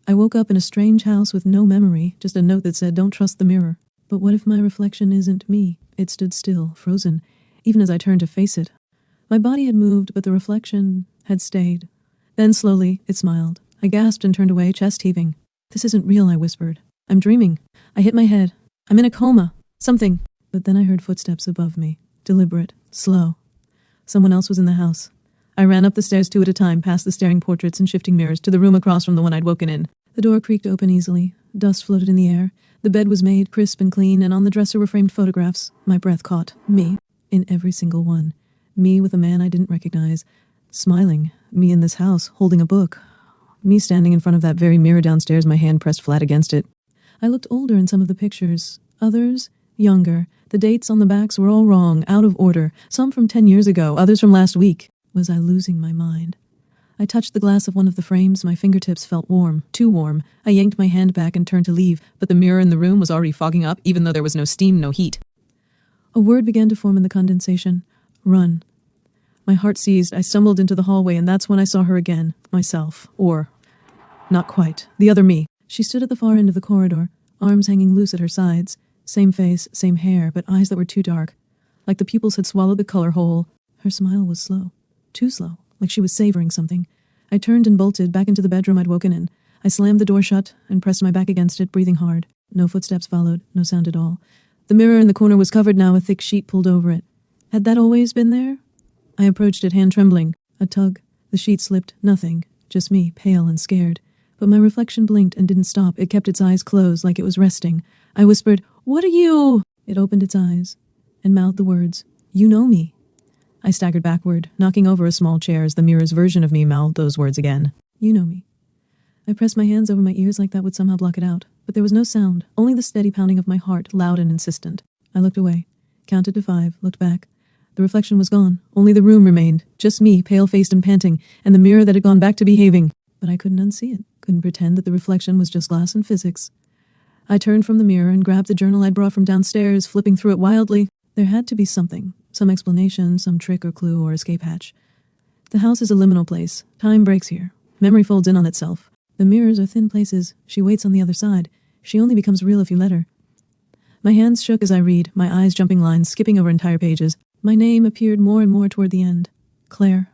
I woke up in a strange house with no memory, just a note that said, "Don't trust the mirror." But what if my reflection isn't me? It stood still, frozen, even as I turned to face it. My body had moved, but the reflection had stayed. Then slowly, it smiled. I gasped and turned away, chest heaving. "This isn't real," I whispered. "I'm dreaming." I hit my head. "I'm in a coma. Something." But then I heard footsteps above me. Deliberate, slow. Someone else was in the house. I ran up the stairs 2 at a time, past the staring portraits and shifting mirrors, to the room across from the one I'd woken in. The door creaked open easily. Dust floated in the air. The bed was made crisp and clean, and on the dresser were framed photographs. My breath caught me in every single one. Me with a man I didn't recognize, smiling. Me in this house, holding a book. Me standing in front of that very mirror downstairs, my hand pressed flat against it. I looked older in some of the pictures. Others, younger. The dates on the backs were all wrong, out of order. Some from 10 years ago, others from last week. Was I losing my mind? I touched the glass of one of the frames. My fingertips felt warm, too warm. I yanked my hand back and turned to leave, but the mirror in the room was already fogging up, even though there was no steam, no heat. A word began to form in the condensation. Run. My heart seized. I stumbled into the hallway, and that's when I saw her again. Myself. Or, not quite. The other me. She stood at the far end of the corridor, arms hanging loose at her sides. Same face, same hair, but eyes that were too dark. Like the pupils had swallowed the color whole. Her smile was slow. Too slow. Like she was savoring something. I turned and bolted back into the bedroom I'd woken in. I slammed the door shut and pressed my back against it, breathing hard. No footsteps followed, no sound at all. The mirror in the corner was covered now, a thick sheet pulled over it. Had that always been there? I approached it, hand trembling. A tug. The sheet slipped. Nothing. Just me, pale and scared. But my reflection blinked and didn't stop. It kept its eyes closed, like it was resting. I whispered, "What are you?" It opened its eyes and mouthed the words, "You know me." I staggered backward, knocking over a small chair as the mirror's version of me mouthed those words again. "You know me." I pressed my hands over my ears like that would somehow block it out. But there was no sound, only the steady pounding of my heart, loud and insistent. I looked away, counted to 5, looked back. The reflection was gone. Only the room remained. Just me, pale-faced and panting, and the mirror that had gone back to behaving. But I couldn't unsee it. Couldn't pretend that the reflection was just glass and physics. I turned from the mirror and grabbed the journal I'd brought from downstairs, flipping through it wildly. There had to be something. Some explanation, some trick or clue or escape hatch. The house is a liminal place. Time breaks here. Memory folds in on itself. The mirrors are thin places. She waits on the other side. She only becomes real if you let her. My hands shook as I read, my eyes jumping lines, skipping over entire pages. My name appeared more and more toward the end. Claire.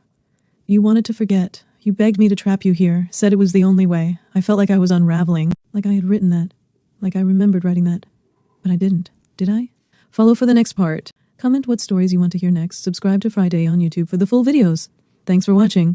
You wanted to forget. You begged me to trap you here, said it was the only way. I felt like I was unraveling, like I had written that, like I remembered writing that. But I didn't. Did I? Follow for the next part. Comment what stories you want to hear next. Subscribe to FryyDaee on YouTube for the full videos. Thanks for watching.